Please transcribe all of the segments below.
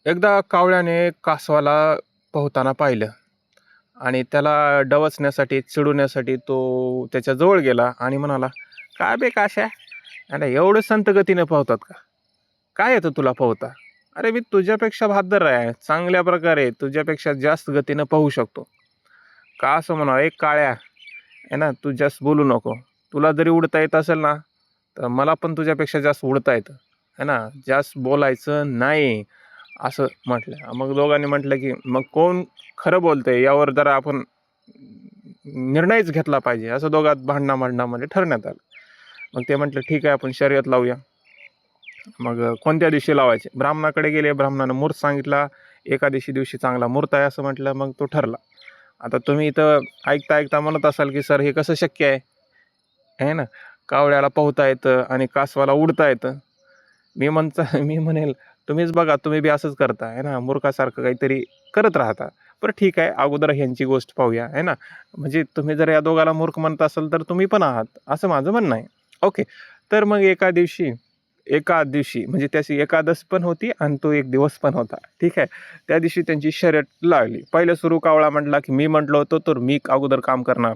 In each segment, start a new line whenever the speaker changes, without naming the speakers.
एकदा कावळ्याने कासवाला पोहताना पाहिलं आणि त्याला डवचण्यासाठी, चिडवण्यासाठी तो त्याच्याजवळ गेला आणि म्हणाला, "काय बे काश्या, अरे एवढं संथ गतीने पोहतात का? काय येतं तुला पोहता? अरे मी तुझ्यापेक्षा बहाद्दर आहे, चांगल्या प्रकारे तुझ्यापेक्षा जास्त गतीनं पोहू शकतो." का असं म्हणा, "एक काळ्या आहे ना, तू जास्त बोलू नको. तुला जरी उडता येत असेल ना, तर मला पण तुझ्यापेक्षा जास्त उडता येतं, है ना. जास्त बोलायचं नाही." असं म्हटलं. मग दोघांनी म्हटलं, की "मग कोण खरं बोलतंय यावर जरा आपण निर्णयच घेतला पाहिजे." असं दोघात भांडणामध्ये ठरण्यात आलं. मग ते म्हटलं, "ठीक आहे, आपण शर्यत लावूया." मग कोणत्या दिवशी लावायचे? ब्राह्मणाकडे गेले. ब्राह्मणानं मुहूर्त सांगितला. एकादशी दिवशी चांगला मुहूर्त आहे असं म्हटलं. मग तो ठरला. आता तुम्ही इथं ऐकता ऐकता म्हणत असाल, की "सर हे कसं शक्य आहे? आहे ना, कावळ्याला पोहता येतं आणि कासवाला उडता येतं." मी म्हणेल, तुम्हीच बघा, तुम्ही बी असंच करता आहे ना, मूर्खासारखं काहीतरी करत राहता. बरं ठीक आहे, अगोदर ह्यांची गोष्ट पाहूया आहे ना. म्हणजे तुम्ही जर या दोघाला मूर्ख म्हणत असाल तर तुम्ही पण आहात, असं माझं म्हणणं आहे. ओके. तर मग एका दिवशी म्हणजे त्याची एकादश पण होती आणि तो एक दिवस पण होता. ठीक आहे. त्या दिवशी त्यांची शर्यत लागली. पहिलं सुरू कावळा म्हटला, की "मी म्हटलं होतं तर मी अगोदर काम करणार."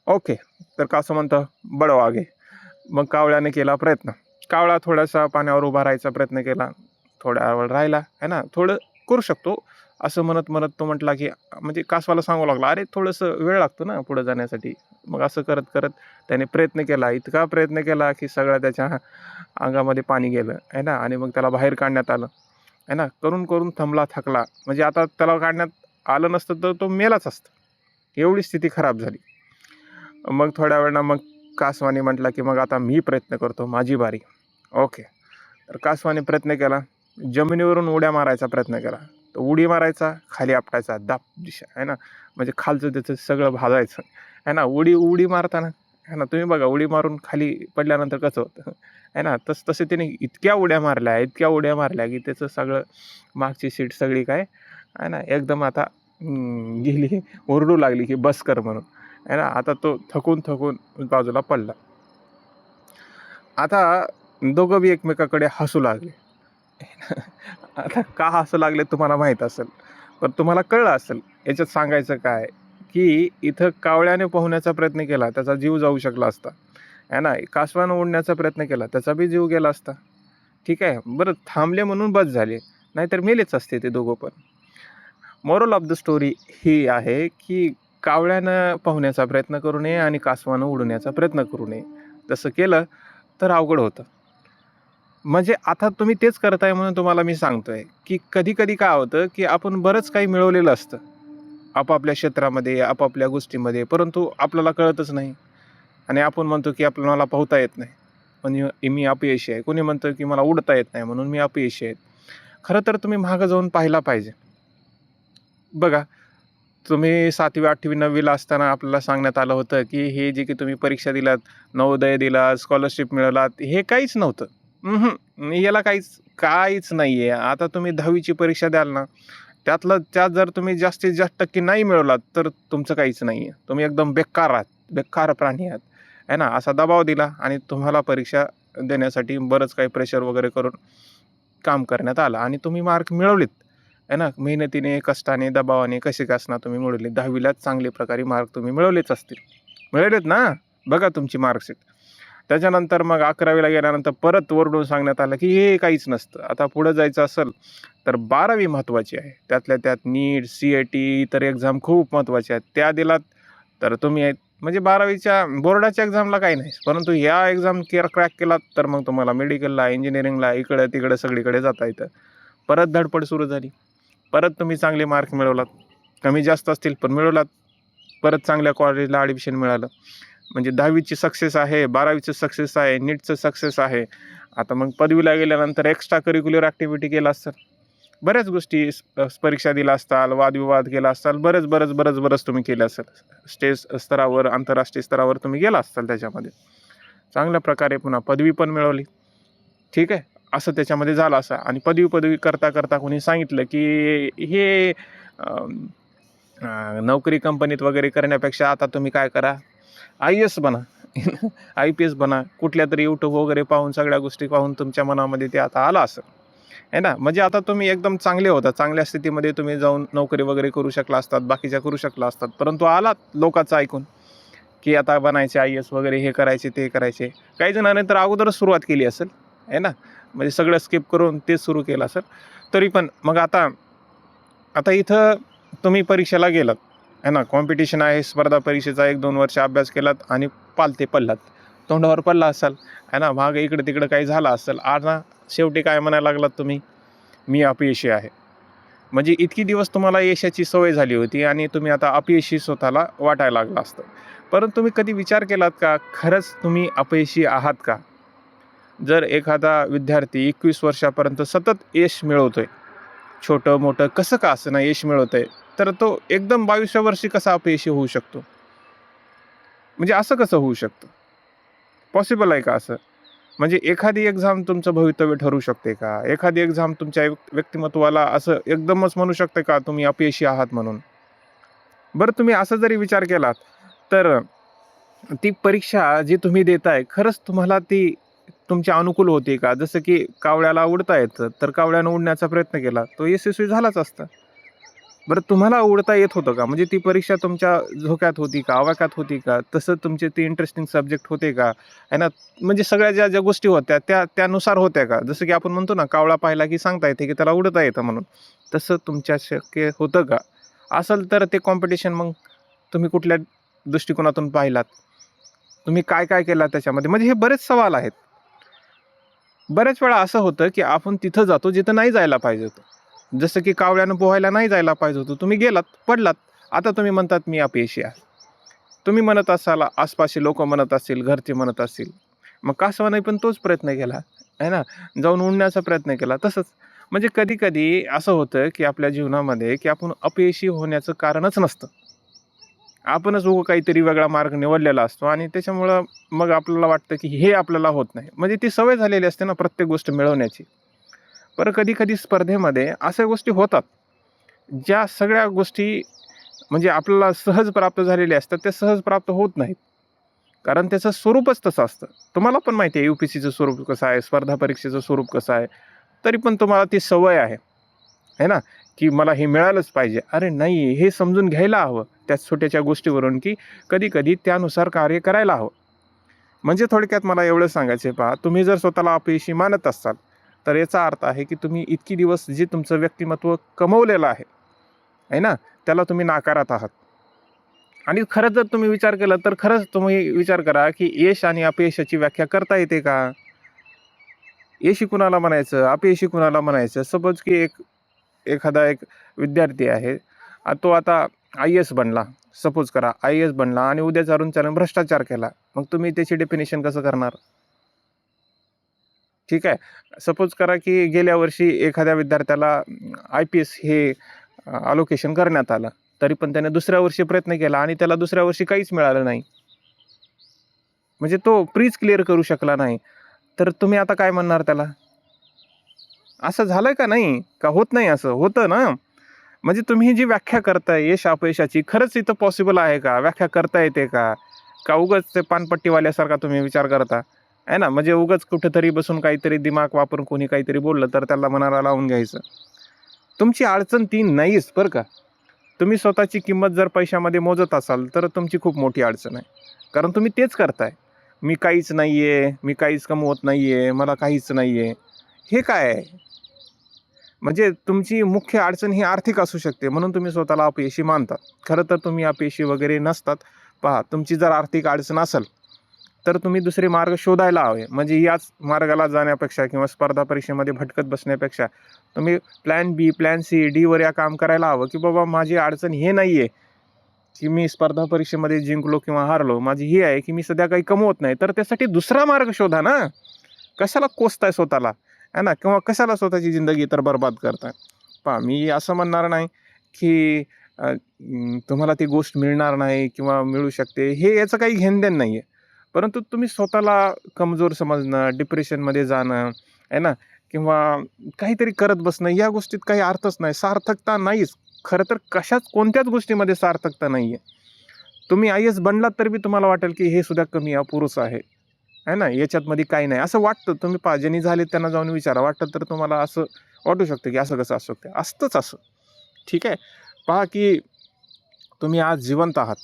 ओके. तर कसं म्हणतं, "बळो आगे." मग कावळ्याने केला प्रयत्न. कावळा थोडासा पाण्यावर उभा राहायचा प्रयत्न केला. थोड्या वेळ राहिला, आहे ना, थोडं करू शकतो. असं म्हणत तो म्हटला, की म्हणजे कासवाला सांगू लागला, "अरे थोडंसं वेळ लागतो ना पुढे जाण्यासाठी." मग असं करत त्याने प्रयत्न केला. इतका प्रयत्न केला, की सगळं त्याच्या अंगामध्ये पाणी गेलं, आहे ना, आणि मग त्याला बाहेर काढण्यात आलं, आहे ना. करून थंबला, थकला. म्हणजे आता त्याला काढण्यात आलं नसतं तर तो मेलाच असता. एवढी स्थिती खराब झाली. मग थोड्या वेळानं मग कासवाने म्हटलं, की "मग आता मी प्रयत्न करतो, माझी बारी." ओके. तर कासवाने प्रयत्न केला. जमिनीवरून उड्या मारायचा प्रयत्न केला. तर उडी मारायचा, खाली आपटायचा, दाब दिशा, आहे ना. म्हणजे खालचं त्याचं सगळं भाजायचं, आहे ना. उडी मारताना, आहे ना, तुम्ही बघा उडी मारून खाली पडल्यानंतर कसं होतं, आहे ना. तसे त्याने इतक्या उड्या मारल्या, की त्याचं सगळं मागची सीट सगळी काय, आहे ना, एकदम आता गेली, ओरडू लागली, की "बस कर" म्हणून, आहे ना. आता तो थकून बाजूला पडला. आता दोघं बी एकमेकाकडे हसू लागले. आता का हसू लागले तुम्हाला माहीत असेल. पण तुम्हाला कळलं असेल. याच्यात सांगायचं काय, की इथं कावळ्याने पोहण्याचा प्रयत्न केला, त्याचा जीव जाऊ शकला असता. आहे ना. कासवानं उडण्याचा प्रयत्न केला, त्याचा बी जीव गेला असता. ठीक आहे. बरं थांबले म्हणून बस झाले. नाहीतर मेलेच असते ते दोघं पण. मोरल ऑफ द स्टोरी ही आहे, की कावळ्यानं पोहण्याचा प्रयत्न करू नये आणि कासवानं उडण्याचा प्रयत्न करू नये. तसं केलं तर अवघड होतं. म्हणजे आता तुम्ही तेच करताय म्हणून तुम्हाला मी सांगतोय, की कधी-कधी काय होतं, की आपण बरंच काही मिळवलेलं असतं. आपापल्या क्षेत्रामध्ये, आपापल्या गोष्टीमध्ये, परंतु आपल्याला कळतच नाही आणि आपण म्हणतो, की आपल्याला पोहता येत नाही. पण मी अपयशी आहे. कोणी म्हणतं, की मला उडता येत नाही म्हणून मी अपयशी आहे. खरं तर तुम्ही मागं जाऊन पाहायला पाहिजे. बघा, तुम्ही 7वी, 8वी, 9वी ला असताना आपल्याला सांगण्यात आलं होतं, की हे जे की तुम्ही परीक्षा दिलात, नवोदय दिलात, स्कॉलरशिप मिळवलात, हे काहीच नव्हतं. याला काहीच नाहीये. आता तुम्ही 10वी परीक्षा द्याल ना, त्यात जर तुम्ही जास्तीत जास्त टक्के नाही मिळवलात, तर तुमचं काहीच नाहीये. तुम्ही एकदम बेकार आहात, बेकार प्राणी आहात, आहे ना. असा दबाव दिला आणि तुम्हाला परीक्षा देण्यासाठी बरंच काही प्रेशर वगैरे करून काम करण्यात आलं आणि तुम्ही मार्क मिळवलेत, आहे ना. मेहनतीने, कष्टाने, दबावाने कसे का असेना तुम्ही मिळवले. 10वीलाच चांगल्या प्रकारे मार्क तुम्ही मिळवलेच असतील. मिळवलेत ना? बघा तुमची मार्कशीट. त्याच्यानंतर मग 11वीला गेल्यानंतर परत ओरडून सांगण्यात आलं, की हे काहीच नसतं. आता पुढं जायचं असेल तर 12वी महत्त्वाची आहे. त्यातल्या त्यात नीट, CIT इतर एक्झाम खूप महत्त्वाच्या आहेत. त्या दिलात तर तुम्ही म्हणजे 12वीच्या बोर्डाच्या एक्झामला काही नाही. परंतु ह्या एक्झाम क्रॅक केलात तर मग तुम्हाला मेडिकलला, इंजिनिअरिंगला, इकडं-तिकडं सगळीकडे जाता येतं. परत धडपड सुरू झाली. परत तुम्ही चांगले मार्क मिळवलात. कमी जास्त असतील पण मिळवलात. परत चांगल्या कॉलेजला ॲडमिशन मिळालं. म्हणजे 10वीची सक्सेस आहे, 12वीचं सक्सेस आहे, नीटचं सक्सेस आहे. आता मग पदवीला गेल्यानंतर एक्स्ट्रा करिक्युलर ॲक्टिव्हिटी केला असेल. बऱ्याच गोष्टी परीक्षा दिला असताल, वादविवाद केला असाल, बरंच तुम्ही केलं असेल. स्टेट स्तरावर, आंतरराष्ट्रीय स्तरावर तुम्ही गेला असाल त्याच्यामध्ये. चांगल्या प्रकारे पुन्हा पदवी पण मिळवली. ठीक आहे. असं त्याच्यामध्ये झालं असं आणि पदवी करता कोणी सांगितलं, की हे नोकरी कंपनीत वगैरे करण्यापेक्षा आता तुम्ही काय करा, IAS बना, IPS बना. कुठल्यातरी YouTube वगैरे पाहून, सगळ्या गोष्टी पाहून तुमच्या मनामध्ये ते आता आलं असेल, आहे ना. म्हणजे आता तुम्ही एकदम चांगले होता, चांगल्या स्थितीमध्ये तुम्ही जाऊन नोकरी वगैरे करू शकला असतात, बाकीच्या करू शकला असतात, परंतु आलात लोकांचं ऐकून की आता बनायचे IAS वगैरे, हे करायचे ते करायचे. काही जणांनी तर अगोदरच सुरुवात केली असेल, आहे ना. म्हणजे सगळं स्किप करून तेच सुरू केलं असेल. तरी पण मग आता आता इथं तुम्ही परीक्षेला गेलात, आहे ना. कॉम्पिटिशन आहे, स्पर्धा परीक्षेचा 1-2 वर्ष अभ्यास केलात आणि पालथे पडलात. तोंडावर पडला असाल, आहे ना. मागं इकडं-तिकडं काही झालं असेल. आता शेवटी काय म्हणायला लागलात तुम्ही, मी अपयशी आहे. म्हणजे इतकी दिवस तुम्हाला यशाची सवय झाली होती आणि तुम्ही आता अपयशी स्वतःला वाटायला लागला असतं. परंतु तुम्ही कधी विचार केलात का, खरंच तुम्ही अपयशी आहात का? जर एखादा विद्यार्थी 21 वर्षापर्यंत सतत यश मिळवतोय, छोटं-मोठं कसं का असेना यश मिळवतंय, तर तो एकदम 22व्या वर्षी कसा अपयशी होऊ शकतो? म्हणजे असं कसं होऊ शकतं? पॉसिबल आहे का असं? म्हणजे एखादी एक्झाम तुमचं भवितव्य ठरू शकते का? एखादी एक्झाम तुमच्या व्यक्तिमत्त्वाला असं एकदमच म्हणू शकते का तुम्ही अपयशी आहात म्हणून? बरं, तुम्ही असा जरी विचार केलात, तर ती परीक्षा जी तुम्ही देताय, खरंच तुम्हाला ती तुमच्या अनुकूल होते का? जसं की कावळ्याला उडता येतं, तर कावळ्यानं उडण्याचा प्रयत्न केला, तो यशस्वी झालाच असता. बरं, तुम्हाला उडता येत होतं का? म्हणजे ती परीक्षा तुमच्या झोक्यात होती का? आवाक्यात होती का? तसं तुमचे ते इंटरेस्टिंग सब्जेक्ट होते का? आहे ना. म्हणजे सगळ्या ज्या गोष्टी होत्या त्यानुसार होत्या का? जसं की आपण म्हणतो ना, कावळा पाहिला की सांगता येते की त्याला उडता येतं म्हणून. तसं तुमच्या शक्य होतं का? असेल तर ते कॉम्पिटिशन मग तुम्ही कुठल्या दृष्टिकोनातून पाहिलात? तुम्ही काय केलं त्याच्यामध्ये? म्हणजे हे बरेच सवाल आहेत. बऱ्याच वेळा असं होतं की आपण तिथं जातो जिथं नाही जायला पाहिजे होतं. जसं की कावळ्यानं पोहायला नाही जायला पाहिजे होतं. तुम्ही गेलात, पडलात. आता तुम्ही म्हणतात मी अपयशी आहे. तुम्ही म्हणत असाल, आसपासचे लोकं म्हणत असतील, घरचे म्हणत असतील. मग कासवाने पण तोच प्रयत्न केला, आहे ना. जाऊन उडण्याचा प्रयत्न केला. तसंच म्हणजे कधी-कधी असं होतं की आपल्या जीवनामध्ये की आपण अपयशी होण्याचं कारणच नसतं. आपणच काहीतरी वेगळा मार्ग निवडलेला असतो आणि त्याच्यामुळं मग आपल्याला वाटतं की हे आपल्याला होत नाही. म्हणजे ती सवय झालेली असते ना प्रत्येक गोष्ट मिळवण्याची. बरं, कधी-कधी स्पर्धेमध्ये अशा गोष्टी होतात, ज्या सगळ्या गोष्टी म्हणजे आपल्याला सहज प्राप्त झालेल्या असतात, त्या सहज प्राप्त होत नाहीत. कारण त्याचं स्वरूपच तसं असतं. तुम्हाला पण माहिती आहे UPSCचं स्वरूप कसं आहे, स्पर्धा परीक्षेचं स्वरूप कसं आहे. तरी पण तुम्हाला ती सवय आहे, आहे ना, की मला हे मिळालंच पाहिजे. अरे नाही, हे समजून घ्यायला हवं त्या छोट्याशा गोष्टीवरून, की कधी-कधी त्यानुसार कार्य करायला हवं. म्हणजे थोडक्यात मला एवढं सांगायचं आहे पहा, तुम्ही जर स्वतःला अपयशी मानत असाल, तर याचा अर्थ आहे की तुम्ही इतकी दिवस जे तुमचं व्यक्तिमत्व कमवलेलं आहे ना, त्याला तुम्ही नाकारत आहात. आणि खरंच जर तुम्ही विचार केला, तर खरंच तुम्ही विचार करा, की यश आणि अपयशाची व्याख्या करता येते का? यशी कुणाला म्हणायचं, अपयशी कुणाला म्हणायचं? सपोज की एखादा एक विद्यार्थी आहे, तो आता IAS बनला. सपोज करा IAS बनला आणि उद्या चालून भ्रष्टाचार केला. मग तुम्ही त्याची डेफिनेशन कसं करणार? ठीक आहे. सपोज करा की गेल्या वर्षी एखाद्या विद्यार्थ्याला IPS हे अलोकेशन करण्यात आलं. तरी पण त्याने दुसऱ्या वर्षी प्रयत्न केला आणि त्याला दुसऱ्या वर्षी काहीच मिळालं नाही. म्हणजे तो प्रीच क्लिअर करू शकला नाही. तर तुम्ही आता काय म्हणणार त्याला? असं झालंय का नाही? का होत नाही असं? होतं ना. म्हणजे तुम्ही जी व्याख्या करताय यश अपयशाची, खरंच इथं पॉसिबल आहे का? व्याख्या करता येते का? का उगाच ते पानपट्टीवाल्यासारखा तुम्ही विचार करता? आहे ना. म्हणजे उगाच कुठेतरी बसून काहीतरी दिमाग वापरून कोणी काहीतरी बोललं तर त्याला मनाला लावून घ्यायचं. तुमची अडचण ती नाहीच बरं का. तुम्ही स्वतःची किंमत जर पैशामध्ये मोजत असाल, तर तुमची खूप मोठी अडचण आहे. कारण तुम्ही तेच करताय. मी काहीच नाहीये, मी काहीच कमवत नाहीये, मला काहीच नाहीये. हे काय आहे? म्हणजे तुमची मुख्य अडचण ही आर्थिक असू शकते, म्हणून तुम्ही स्वतःला अपयशी मानता. खरं तर तुम्ही अपयशी वगैरे नसतात. पहा, तुमची जर आर्थिक अडचण असेल, तर तुम्ही दुसरे मार्ग शोधायला हवे. म्हणजे याच मार्गाला जाण्यापेक्षा किंवा स्पर्धा परीक्षेमध्ये भटकत बसण्यापेक्षा तुम्ही प्लॅन बी, प्लॅन सी, डीवर या काम करायला हवं, की बाबा माझी अडचण हे नाही आहे, की मी स्पर्धा परीक्षेमध्ये जिंकलो किंवा हारलो. माझी ही आहे, की मी सध्या काही कमवत नाही. तर त्यासाठी दुसरा मार्ग शोधा ना. कशाला कोसताय स्वतःला, आहे ना? किंवा कशाला स्वतःची जिंदगी तर बरबाद करताय. पहा, मी असं म्हणणार नाही, की तुम्हाला ती गोष्ट मिळणार नाही किंवा मिळू शकते. हे याचं काही घेणं-देणं नाही आहे. परंतु तुम्ही स्वतःला कमजोर समजणं, डिप्रेशनमध्ये जाणं, आहे ना? किंवा काहीतरी करत बसणं, या गोष्टीत काही अर्थच नाही. सार्थकता नाहीच. खरं तर कोणत्याच गोष्टीमध्ये सार्थकता नाही आहे. तुम्ही IAS बनलात तरी बी तुम्हाला वाटेल, की हे सुद्धा कमी अपुरंच आहे. आहे ना, याच्यातमध्ये काही नाही असं वाटतं. तुम्ही ज्यांनी झाले त्यांना जाऊन विचारा. वाटतं तर तुम्हाला असं वाटू शकतं की असं कसं असू शकतं, असतंच असं. ठीक आहे. पहा की तुम्ही आज जिवंत आहात.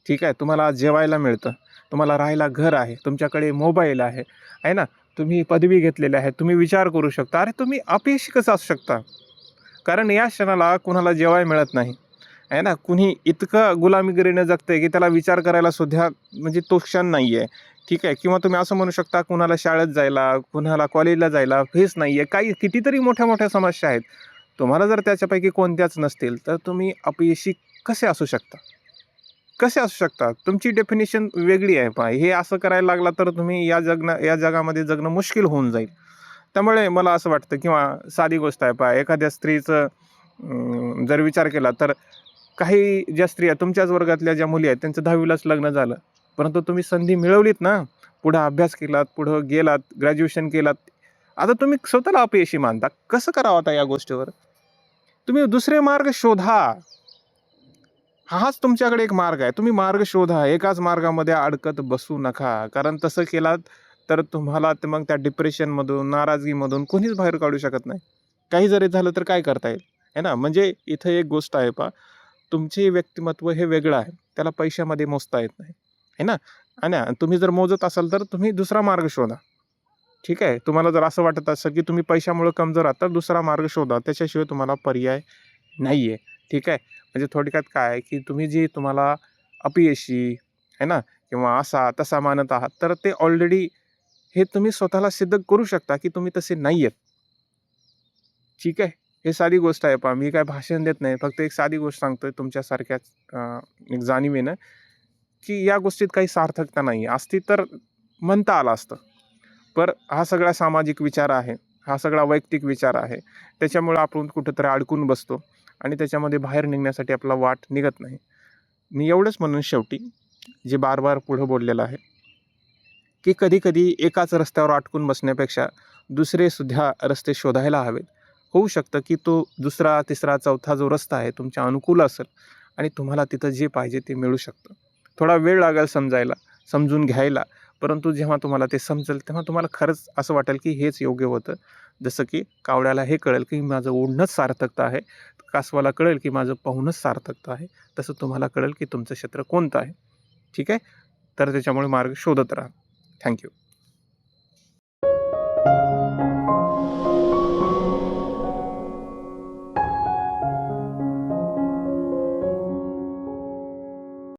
ठीक आहे. तुम्हाला आज जेवायला मिळतं, तुम्हाला राहायला घर आहे, तुमच्याकडे मोबाईल आहे ना? तुम्ही पदवी घेतलेली आहे, तुम्ही विचार करू शकता. अरे तुम्ही अपयशी कसं असू शकता? कारण या क्षणाला कुणाला जेवायला मिळत नाही, आहे ना? कुणी इतकं गुलामीगिरीनं जगतंय की त्याला विचार करायला सुद्धा म्हणजे तो क्षण नाही आहे. ठीक आहे. किंवा तुम्ही असं म्हणू शकता कुणाला शाळेत जायला, कुणाला कॉलेजला जायला फेस नाही आहे. काही कितीतरी मोठ्या-मोठ्या समस्या आहेत. तुम्हाला जर त्याच्यापैकी कोणत्याच नसतील, तर तुम्ही अपयशी कसे असू शकता? कसे असू शकतात? तुमची डेफिनिशन वेगळी आहे पहा. हे असं करायला लागला तर तुम्ही या जगामध्ये जगणं मुश्किल होऊन जाईल. त्यामुळे मला असं वाटतं किंवा साधी गोष्ट आहे पहा, एखाद्या स्त्रीचं जर विचार केला तर काही ज्या स्त्रिया तुमच्याच वर्गातल्या ज्या मुली आहेत त्यांचं 10वीलाच लग्न झालं. परंतु तुम्ही संधी मिळवलीत ना, पुढे अभ्यास केलात, पुढं गेलात, ग्रॅज्युएशन केलात. आता तुम्ही स्वतःला अपयशी मानता. कसं करावं आता या गोष्टीवर? तुम्ही दुसरे मार्ग शोधा. हाच तुमच्याकडे एक मार्ग आहे. तुम्ही मार्ग शोधा. एकाच मार्गामध्ये अडकत बसू नका. कारण तसं केलात तर तुम्हाला ते मग त्या डिप्रेशनमधून, नाराजगीमधून कोणीच बाहेर काढू शकत नाही. काही जरी झालं तर काय करता येईल? आहे ना? म्हणजे इथं एक गोष्ट आहे पहा, तुमचे व्यक्तिमत्व हे वेगळं आहे. त्याला पैशामध्ये मोजता येत नाही. आहे ना? आणि तुम्ही जर मोजत असाल तर तुम्ही दुसरा मार्ग शोधा. ठीक आहे. तुम्हाला जर असं वाटत असेल की तुम्ही पैशामुळे कमजोर आहात, तर दुसरा मार्ग शोधा. त्याच्याशिवाय तुम्हाला पर्याय नाही आहे. ठीक आहे. म्हणजे थोडक्यात काय आहे की तुम्ही जी तुम्हाला अपयशी आहे ना किंवा असा तसा मानत आहात, तर ते ऑलरेडी हे तुम्ही स्वतःला सिद्ध करू शकता की तुम्ही तसे नाही आहेत. ठीक आहे. हे साधी गोष्ट आहे पहा. मी काय भाषण देत नाही. फक्त एक साधी गोष्ट सांगतोय तुमच्यासारख्याच एक जाणीवेनं, की या गोष्टीत काही सार्थकता नाही आहे. असती तर म्हणता आलं असतं. पण हा सगळा सामाजिक विचार आहे. हा सगळा वैयक्तिक विचार आहे. त्याच्यामुळं आपण कुठेतरी अडकून बसतो आणि त्याच्यामध्ये बाहेर निघण्यासाठी आपला वाट निघत नाही. मी एवढंच म्हणून शेवटी जे बार-बार पुढं बोललेलं आहे, की कधी-कधी एकाच रस्त्यावर अटकून बसण्यापेक्षा दुसरेसुद्धा रस्ते शोधायला हवेत. होऊ शकतं की तो दुसरा, तिसरा, चौथा जो रस्ता आहे तुमच्या अनुकूल असेल आणि तुम्हाला तिथं जे पाहिजे ते मिळू शकतं. थोडा वेळ लागेल समजायला, समजून घ्यायला. परंतु जेव्हा तुम्हाला ते समजेल तेव्हा तुम्हाला खरंच असं वाटेल की हेच योग्य होतं. जसं की कावळ्याला हे कळेल की माझं उडणंच सार्थकता आहे. कासवाला कळेल की माझं पोहणंच सार्थकता आहे. तसं तुम्हाला कळेल की तुमचं क्षेत्र कोणतं आहे. ठीक आहे? तर त्याच्यामुळे मार्ग शोधत राहा. Thank you.